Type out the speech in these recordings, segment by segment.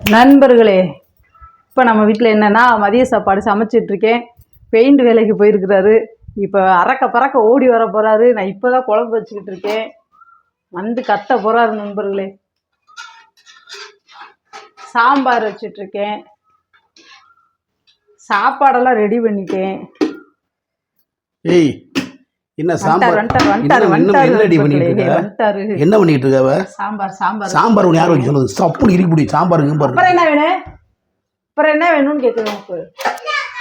நண்பர்களே, இப்போ நம்ம வீட்டில் என்னென்னா மதிய சாப்பாடு சமைச்சிட்ருக்கேன். பெயிண்ட் வேலைக்கு போயிருக்கிறாரு. இப்போ அறக்க பறக்க ஓடி வர போகிறாரு. நான் இப்போ தான் குழம்பு வச்சுக்கிட்டு இருக்கேன். வந்து கத்த போகிறாரு நண்பர்களே. சாம்பார் வச்சிட்ருக்கேன். சாப்பாடெல்லாம் ரெடி பண்ணிட்டேன். ஏய், என்ன சாம்பார் என்ன பண்ணிட்டு இருக்க? சாம்பார் சாம்பார் சாம்பார் ஒன்று யார் வைக்க சொல்லுது? சப்புன்னு இருக்கு முடி சாம்பார் கிம்பார். அப்புறம் என்ன வேணும்? அப்புறம் என்ன வேணும்னு கேட்குறேன். உனக்கு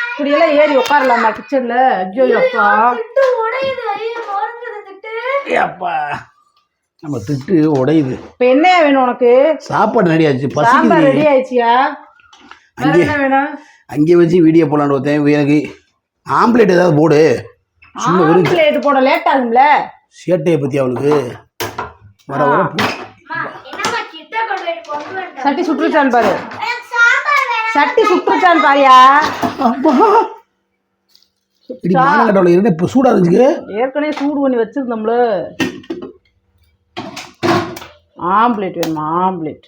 இப்படியெல்லாம் ஏறி உட்காரலாமா கிச்சன்ல? ஐயோ அப்பா, அப்பா நம்ம திட்டு உடையுது. இப்போ என்ன வேணும் உனக்கு? சாப்பாடு ரெடி ஆயிடுச்சு. சாம்பார் ரெடி ஆயிடுச்சியா? அங்கே என்ன வேணும்? அங்கே வச்சு வீடியோ போடலான்னு பார்த்தேன். எனக்கு ஆம்லேட் ஏதாவது போடு. சும்மா ஆம்லேட் போட லேட் ஆகும்ல. சேட்டையை பற்றி அவளுக்கு வர வர சட்டி சுற்றுச்சான்னு பாரு. சட்டி சுற்றுச்சான்னு பாரியா? இப்போ சூடாக இருந்துச்சு. ஏற்கனவே சூடு பண்ணி வச்சிருந்தோம்ல. ஆம்லேட் வேணுமா? ஆம்லேட்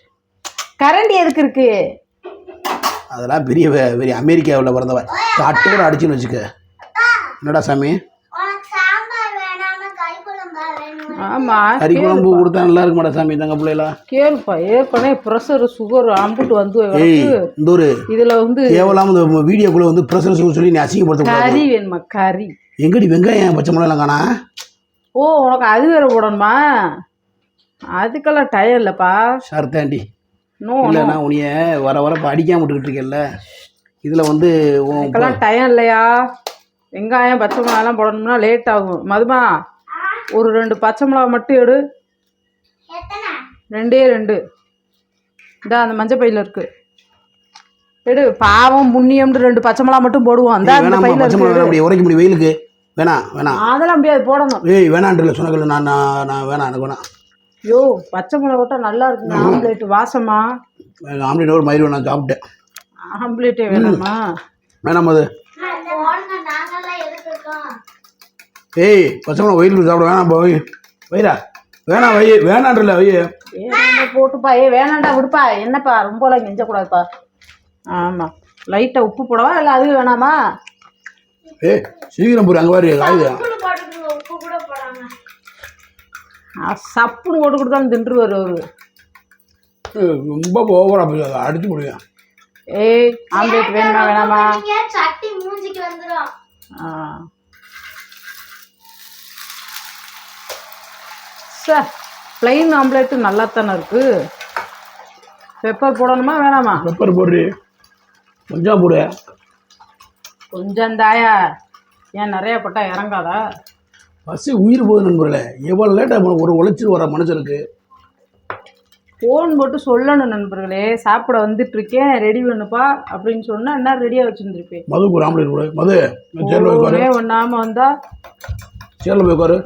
கரண்டி எதுக்கு இருக்கு? அதெல்லாம் பெரிய பெரிய அமெரிக்காவில் பிறந்தவ காட்டு கூட அடிச்சுன்னு வச்சுக்க. என்னடா சாமி? ஆமா, கறி குழம்பு கொடுத்தா நல்லா இருக்க மாட்டா சாமி? தங்க பிள்ளைலாம் கேளுப்பா. ஏற்கனவே ப்ரெஷர் சுகர் அம்புட்டு வந்து இந்த ஒரு இதுல வந்து கேவலாம இந்த வீடியோக்குள்ள வந்து ப்ரெஷர் சுகர் சொல்லி நீ அசிங்கப்படுத்த. கறி வேணுமா? கறி எங்கடி வெங்காயம் பச்சை மிளகாலாம் காணா? ஓ, உனக்கு அது வேற போடணுமா? அதுக்கெல்லாம் டயம் இல்லப்பா. சர்தாண்டி இல்லைண்ணா உனிய வர வர இப்போ அடிக்காம விட்டுக்கிட்டு இருக்கேன்ல. இதில் வந்து இதுக்கெல்லாம் டயம் இல்லையா? வெங்காயம் பச்சை மிளகாலாம் போடணும்னா லேட் ஆகும். மதுமா, ஒரு 2 பச்சை மிளகா மட்டும் எடு. 2 இந்த அந்த மஞ்சள் பையில இருக்கு. எடு. பாவம் புண்ணியம்னு 2 பச்சை மிளகா மட்டும் போடுவோம். அந்த பையில அப்படி உரைக்க முடியும் வெயிலுக்கு. வேணாம் அதெல்லாம் முடியாது, போடணும். ஏய் வேணான்றல சொன்னதில்ல. நான் வேணாம், எனக்கு வேணாம். ஐயோ, பச்சை மிளகா போட்டா நல்லா இருக்குங்க. ஆம்லேட் வாசமா? ஆம்லேட் ஒரு மாதிரி நான் சாப்பிட்டேன். ஆம்லேட்டே வேணாமா? வேணாம் அது. ஏய், பச்சை மிளகா வெயில் சாப்பிட வேணாம். வயிறா வேணாம், வேணான்றல போட்டுப்பா. வேணாண்டா, விடுப்பா. என்னப்பா ரொம்பலாம் கெஞ்சக்கூடாதுப்பா. ஆமாம், லைட்டாக உப்பு போடவா இல்லை அது வேணாமா? சீக்கிரம் போடு. அங்கே வாரி காயுது. சப்புன்னு போட்டு கொடுத்தாலும் தின்றுவார் அவரு. ரொம்ப ஓவரா அடிச்சு முடியும். ஏய், ஆம்லேட் வேணுமா வேணாமா? சார், பிளைன் ஆம்லேட்டு நல்லா தானே இருக்கு. பெப்பர் போடணுமா வேணாமா? பெப்பர் போடு, கொஞ்சம் போடு. கொஞ்சம் தாயா? ஏன் நிறையா போட்டால் இறங்காதா? பசி உயிர் போகுது நண்பர்களே. எவ்வளோ லேட்டாக ஒரு உழைச்சி வர மனுஷனுக்கு ஃபோன் போட்டு சொல்லணும் நண்பர்களே, சாப்பிட வந்துட்டுருக்கேன், ரெடி பண்ணுப்பா அப்படின்னு சொன்னால் என்ன ரெடியாக வச்சுருந்துருப்பேன். மதுக்கு ஒரு ஆம்லேட் கூட. மது ஒரே ஒன்றாமல் வந்தா சேரில் போய் உட்காரு.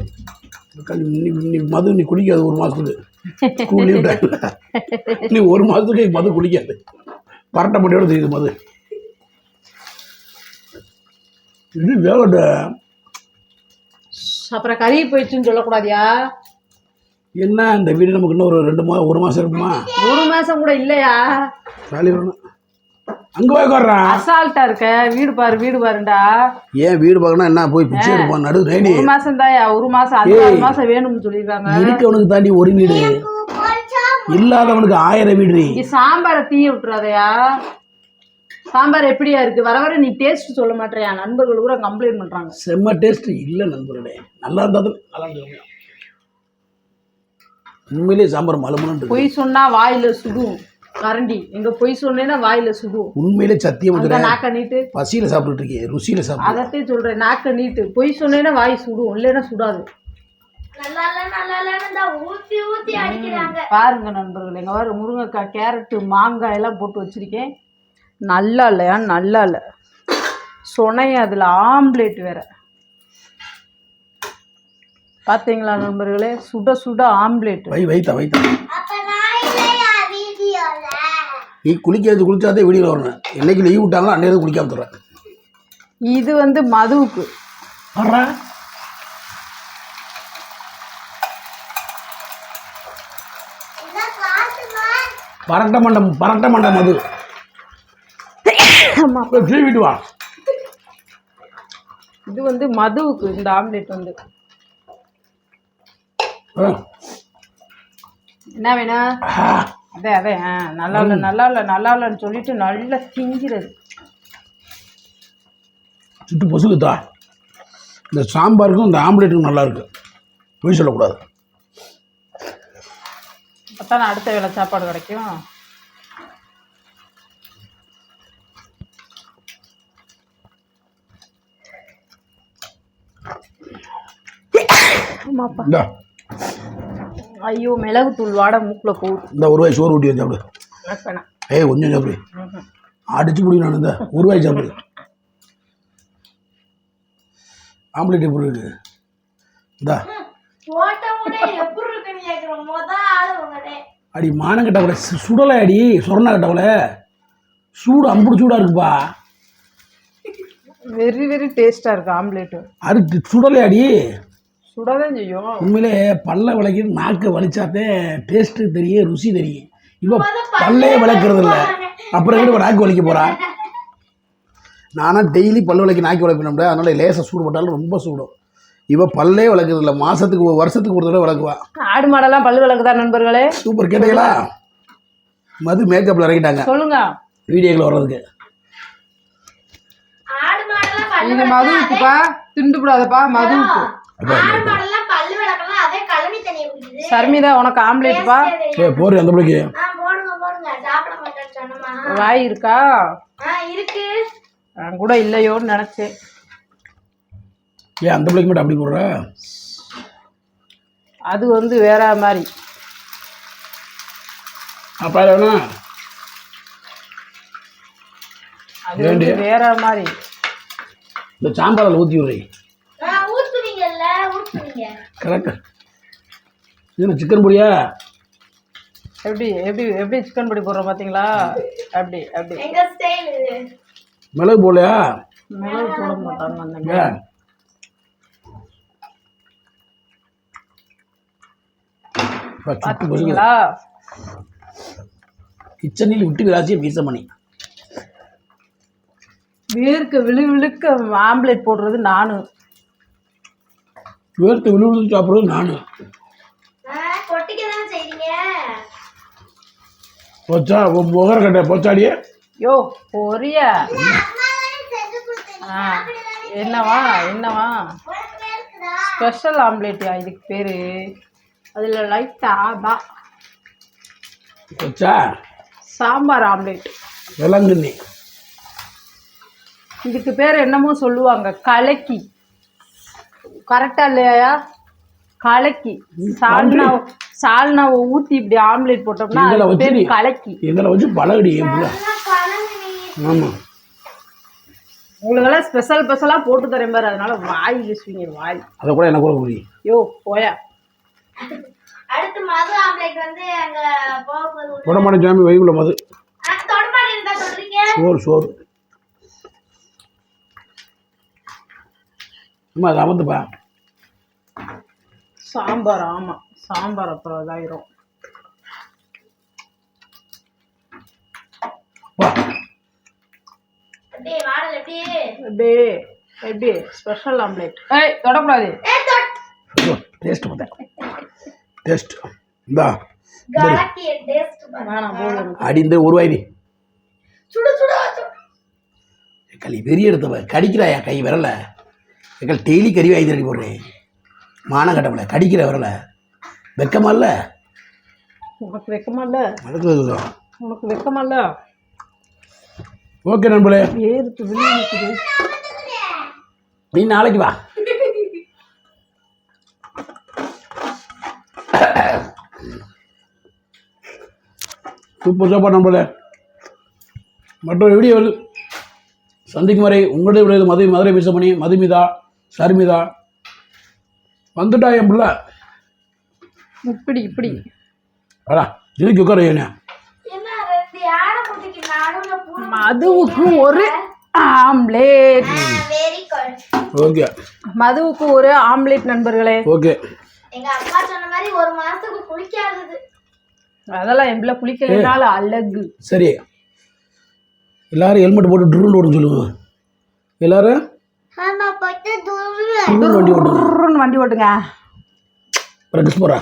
நீ மது நீ குடிக்காது ஒரு மாதத்துக்கு. ஸ்கூல் லீவ் டைமில் நீ ஒரு மாதத்துக்கு மது குடிக்காது. பரட்டை மட்டியோட தெரியுது மது. இது வேகட்ட. அப்புறம் கறி போயிடுச்சுன்னு சொல்லக்கூடாதியா? என்ன இந்த வீடு நமக்கு இன்னும் ஒரு மாதம் இருக்குமா? 1 மாதம் கூட இல்லையா? வேலை வரணும். அங்கே போய் உட்காடுறான். அசால்ட்டா இருக்க. வீடு பாருண்டா. ஏன் வீடு பார்க்கணும்? என்ன போய் பிச்சை எடுப்பான் நடு ரெய்னி? 1 மாதம் தாயா? 1 மாதம் 6 மாதம் வேணும்னு சொல்லியிருக்காங்க. இருக்கவனுக்கு தாண்டி ஒரு வீடு, இல்லாதவனுக்கு 1000 வீடு. நீ சாம்பாரை தீய விட்டுறாதையா? சாம்பார் எப்படியா இருக்கு? வர வர நீ டேஸ்ட் சொல்ல மாட்டேறியா? நண்பர்கள் கூட கம்ப்ளைண்ட் பண்றாங்க. செம்ம டேஸ்ட் இல்லை நண்பர்களே. நல்லா இருந்தாலும் நல்லா இருந்துச்சு. உண்மையிலே சாம்பார் மலமலன்னு. பொய் சொன்னா வாயில சுடும் கரண்டி. எங்க பொய் சொன்னேன்னா வாயில சுடும். உண்மையிலே சத்தியம் நாக்க நீட்டு. பசியில சாப்பிட்டு இருக்கேன், ருசியில சாப்பிட்டு. அதத்தையும் சொல்றேன், நாக்க நீட்டு. பொய் சொன்னேன்னா வாய் சுடும், இல்லைன்னா சுடாது. பாருங்க நண்பர்கள், எங்க வாரு முருங்கைக்காய், கேரட்டு, மாங்காய் எல்லாம் போட்டு வச்சிருக்கேன். நல்லா இல்லையா? நல்லா இல்லை. சொன்னைய அதில் ஆம்லேட் வேற. பார்த்தீங்களா நண்பர்களே? சுட சுட ஆம்லேட். வைத்தா நீ குளிச்சாதே வீடியோ வரணும். என்னைக்கு லீவ் விட்டாங்களோ அன்னைக்கு குளிக்காம தர்றேன். இது வந்து மதுவுக்கு. பரட்ட மண்டம் மது ஆமாம், சீவிட்டு வா. இது வந்து மதுவுக்கு இந்த ஆம்லெட் வந்து ஆ. என்ன வேணும்? அதே நல்லா இல்லை நல்லா இல்லை நல்லா இல்லைன்னு சொல்லிட்டு நல்லா திங்கிறது. சுட்டு பொசுக்குத்தா. இந்த சாம்பாருக்கும் இந்த ஆம்லேட்டுக்கும் நல்லா இருக்கு, பொய் சொல்லக்கூடாது. அப்போ அடுத்த வேளை சாப்பாடு கிடைக்கும். ஆமாப்பா. இந்த ஐயோ, மிளகுத்தூள் வாடை மூக்கில் போகுது. இந்த ஒரு வாய் சோறு ஊட்டி வந்து சாப்பிடு. வேணாம். ஏய் கொஞ்சம் சாப்பிடு, அடிச்சு பிடிக்கணும். நான் இந்த ஒரு வாய் சாப்பிடு. ஆம்லேட் எப்படி இருக்கு? இந்தா அடி மானம் கட்டவளை, சுடலை அடி சொரணா கட்டவளை, சூடு அம்புடு சூடாக இருக்குப்பா. வெரி வெரி டேஸ்ட்டாக இருக்குது ஆம்லேட்டு. அது சுடலை அடி, சுடதான் செய்யும். உண்மையிலே பல்ல விளக்கி நாக்கு வலிச்சாத்தே டேஸ்ட்டு தெரியும், ருசி தெரியும். இப்போ பல்லே விளக்குறது இல்லை, அப்புறம் எப்படி நாக்கு வலிக்க போகிறா? நானும் டெய்லி பல் விளக்கி நாக்கி விளப்பினோம்ல, அதனால் லேசாக சூடு போட்டாலும் ரொம்ப சூடும். இவ பல்லே விளக்குறது இல்லை, மாதத்துக்கு வருஷத்துக்கு ஒரு தடவை விளக்குவா. ஆடு மாடெல்லாம் பல்லு விளக்குதா நண்பர்களே? சூப்பர். கேட்டீங்களா? மது மேக்கப்பில் இறங்கிட்டாங்க சொல்லுங்க வீடியோக்கள் வர்றதுக்கு. இது மதுவுக்குப்பா, திண்டுபடாதப்பா மதுவுக்கு. சர்மிதா உனக்கு ஆம்லேட்டுப்பா. ஏ போரு அந்த பிள்ளைக்கு வாய் இருக்கா? நான் கூட இல்லையோன்னு நினச்சேன். ஏன் அந்த பிள்ளைக்கு மட்டும் அப்படி போடுற? அது வந்து வேற மாதிரி. அப்பா வேணா அது வந்து வேற மாதிரி. இந்த சாம்பாரில் ஊற்றி விடுறீ கரெக்டா? இது சிக்கன் பொடியா? எப்படி எப்படி எப்படி சிக்கன் பொடி போடுறோம் பார்த்தீங்களா? அப்படி அப்படி. மிளகு போடலையா? மிளகு போட மாட்டாங்க. ஏன் பார்த்தீங்களா? கிச்சனில் விட்டு விளாச்சிய பீச மணி. வேர்க்க விழுவிழுக்க ஆம்லேட் போடுறது நானு, வேர்த்து விழுவிழு சாப்பிட்றது நானு. போச்சா முகர கட்ட போச்சாடியே. யோ பொரிய. என்னவா என்னவா ஸ்பெஷல் ஆம்லேட்டியா இதுக்கு பேர்? அதில் லைட்டாக போச்சா சாம்பார் ஆம்லேட். விலங்குண்ணி இதுக்கு பேர் என்னமோ சொல்லுவாங்க, கலக்கி. கரெக்டாக இல்லையா? கலக்கி. சால்னாவை ஊற்றி இப்படி ஆம்லேட் போட்டோம்னா கலக்கி. இதில் வச்சு பழகடி. ஆமாம், உங்களுக்கெல்லாம் ஸ்பெஷலாக போட்டு தரேன் பாரு, அதனால வாய் வீசுவீங்க வாய். அதை கூட என்ன கூட முடியும். யோ போயா. அடுத்து மது ஆம்லேட் வந்து அங்க போகுது. தொடமாட ஜாமி வைகுள்ள மது. தொடமாட இருந்தா சொல்றீங்க? சோறு சோறு. அம்மா அது அமர்ந்துப்பா. சாம்பார். ஆமாம், சாம்பார் அப்புறம் இதாயிரும். அப்படியே மாடல் எப்படி எப்படி ஸ்பெஷல் ஆம்லேட். ஏய் தொடக்கூடாது. டேஸ்ட் பார்த்தேன், டேஸ்ட் இந்தா கலக்கிய டேஸ்ட் வேணாம் போதும். அடி இந்த ஒரு வாய் சுடு சுடு. களி வெறி எடுத்தவ கடிக்கிறாயா கை விரல? எங்கள் டெய்லி கறி வாங்கி தரடி போடுறேன். மானம் கட்டவல கடிக்கிற விரல வெக்கமா இல்லை? உனக்கு வெக்கமா இல்லை? உனக்கு வெக்கமா இல்லை? ஓகே நண்பர்களே, ஏறுத்து விழுந்துக்குது. நீ நாளைக்கு வா. சூப்பர் சாப்பாடு நண்பர்களே. மற்றொரு வீடியோவில் சந்திக்கும் வரை உங்களுடைய விடையது மதுரை மிசமணி, மதுமிதா, சர்மிதா. வந்துட்டா என் பிள்ளை. இப்படி இப்படி அடா இதுக்கு உட்கார ஏன்னா மதுவுக்கு ஒரு ஆம்லேட். ஓகே, மதுவுக்கு ஒரு ஆம்லேட் நண்பர்களே. ஓகே. எங்க அப்பா சொன்ன மாதிரி ஒரு மாசத்துக்கு குளிக்காதது. அதெல்லாம் என் பிள்ளை குளிக்கலைனாலும் அழகு. சரி, எல்லாரும் ஹெல்மெட் போட்டு ட்ரூன் ஓடுன்னு சொல்லுங்க. எல்லாரும் ட்ரூன் வண்டி ஓட்டுங்க. ட்ருன்னு வண்டி ஓட்டுங்க. ப்ராக்டிஸ் போகிறா.